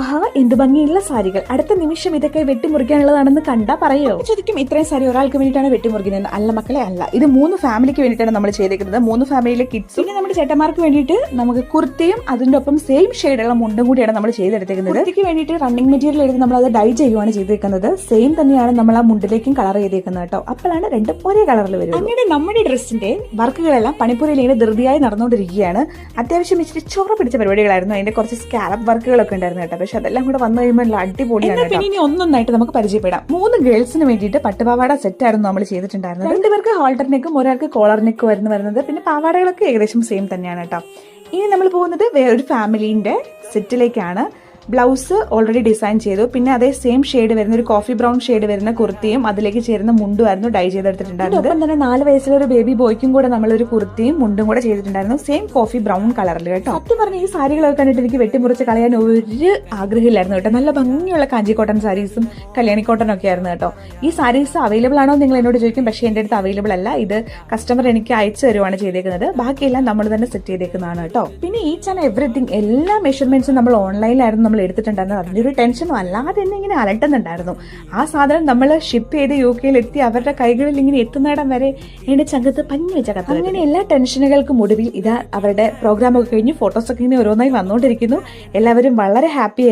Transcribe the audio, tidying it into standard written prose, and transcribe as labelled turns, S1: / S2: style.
S1: ആഹാ, എന്ത് ഭംഗിയുള്ള സാരികൾ. അടുത്ത നിമിഷം ഇതൊക്കെ വെട്ടിമുറിക്കാനുള്ളതാണെന്ന് കണ്ടാ പറയോ? ശരിക്കും ഇത്രയും സാരി ഒരാൾക്ക് വേണ്ടിയിട്ടാണ് വെട്ടിമുറിക്കുന്നത്? അല്ല മക്കളെ, അല്ല. ഇത് 3 ഫാമിലിക്ക് വേണ്ടിയിട്ടാണ് നമ്മൾ ചെയ്തേക്കുന്നത്. 3 ഫാമിലിയിലെ കിഡ്സും പിന്നെ നമ്മുടെ ചേട്ടന്മാർക്ക് വേണ്ടിയിട്ട് നമുക്ക് കുർത്തിയും അതിന്റെ ഒപ്പം സെയിം ഷെയ്ഡുള്ള മുണ്ടും കൂടിയാണ് നമ്മൾ ചെയ്തെടുത്തേക്കുന്നത്. കുർത്തിക്ക് വേണ്ടിയിട്ട് റണ്ണിങ് മെറ്റീരിയൽ എടുത്ത് നമ്മൾ അത് ഡൈ ചെയ്യുവാണ് ചെയ്തേക്കുന്നത്. സെയിം തന്നെയാണ് നമ്മൾ ആ മുണ്ടിലേക്കും കളർ ചെയ്തേക്കുന്നത് കേട്ടോ. അപ്പോഴാണ് രണ്ടും ഒരേ കളറിൽ വരും. അങ്ങനെ നമ്മുടെ ഡ്രസ്സിന്റെ വർക്കുകളെല്ലാം പണിപ്പുരയിൽ ഇങ്ങനെ ധൃതിയായി നടന്നുകൊണ്ടിരിക്കുകയാണ്. അത്യാവശ്യം ഇച്ചിരി ചോറ പിടിച്ച പരിപാടികളായിരുന്നു. അതിന്റെ കുറച്ച് സ്കാലപ്പ് വർക്കുകളൊക്കെ ഉണ്ടായിരുന്നു കേട്ടോ. പക്ഷെ അതെല്ലാം കൂടെ വന്നു കഴിയുമ്പോൾ അടിപൊളിയാണ്. പിന്നെ ഇനി ഒന്നൊന്നായിട്ട് നമുക്ക് പരിചയപ്പെടാം. 3 ഗേൾസിന് വേണ്ടിയിട്ട് പട്ടുപാവാട സെറ്റ് ആയിരുന്നു നമ്മൾ ചെയ്തിട്ടുണ്ടായിരുന്നത്. 2 പേർക്ക് ഹോൾഡർ നെക്കും ഒരാൾക്ക് കോളർ നെക്കും വരുന്നത്. പിന്നെ പാവാടകളൊക്കെ ഏകദേശം സെയിം തന്നെയാണ് കേട്ടോ. ഇനി നമ്മൾ പോകുന്നത് വേറൊരു ഫാമിലിന്റെ സെറ്റിലേക്കാണ്. ബ്ലൗസ് ഓൾറെഡി ഡിസൈൻ ചെയ്തു. പിന്നെ അതേ സെയിം ഷെയ്ഡ് വരുന്ന ഒരു കോഫി ബ്രൗൺ ഷെയ്ഡ് വരുന്ന കുർത്തിയും അതിലേക്ക് ചേരുന്ന മുണ്ടുമായിരുന്നു ഡൈ ചെയ്തെടുത്തിട്ടുണ്ടായിരുന്നു. ഒപ്പം തന്നെ 4 വയസ്സുള്ള ഒരു ബേബി ബോയ്ക്കും കൂടെ നമ്മളൊരു കുർത്തിയും മുണ്ടും കൂടെ ചെയ്തിട്ടുണ്ടായിരുന്നു. സെയിം കോഫി ബ്രൗൺ കളറിൽ കേട്ടോ. സത്യം പറഞ്ഞ ഈ സാരികളൊക്കെ കണ്ടിട്ട് എനിക്ക് വെട്ടിമുറിച്ച് കളയാൻ ഒരു ആഗ്രഹമില്ലായിരുന്നു കേട്ടോ. നല്ല ഭംഗിയുള്ള കാഞ്ചി കോട്ടൺ സാരീസും കല്യാണി കോട്ടൺ ഒക്കെ ആയിരുന്നു കേട്ടോ. ഈ സാരീസ് അവൈലബിൾ ആണോ നിങ്ങൾ എന്നോട് ചോദിക്കും. പക്ഷേ എൻ്റെ അടുത്ത് അവൈലബിൾ അല്ല. ഇത് കസ്റ്റമർ എനിക്ക് അയച്ചു തരുവാണ് ചെയ്തേക്കുന്നത്. ബാക്കിയെല്ലാം നമ്മൾ തന്നെ സെറ്റ് ചെയ്തേക്കുന്നതാണ് കേട്ടോ. പിന്നെ ഈച്ച് ആൻഡ് എവറിത്തിങ് എല്ലാ മെഷർമെന്റ്സും നമ്മൾ ഓൺലൈനിലായിരുന്നു നമ്മൾ എടുത്തിട്ടുണ്ടായിരുന്നു. അതിന്റെ ഒരു ടെൻഷനും അല്ലാതെ തന്നെ ഇങ്ങനെ അലട്ടുന്നുണ്ടായിരുന്നു. ആ സാധനം നമ്മൾ ഷിപ്പ് ചെയ്ത് UK എത്തി അവരുടെ കൈകളിൽ ഇങ്ങനെ എത്തുന്നിടം വരെ എന്റെ ചങ്കത്ത് പഞ്ഞി വെച്ച കഥ. അങ്ങനെ എല്ലാ ടെൻഷനുകൾക്കും ഒടുവിൽ ഇതാ അവരുടെ പ്രോഗ്രാം ഒക്കെ കഴിഞ്ഞ് ഫോട്ടോസൊക്കെ ഇങ്ങനെ ഓരോന്നായി വന്നുകൊണ്ടിരിക്കുന്നു. എല്ലാവരും വളരെ ഹാപ്പി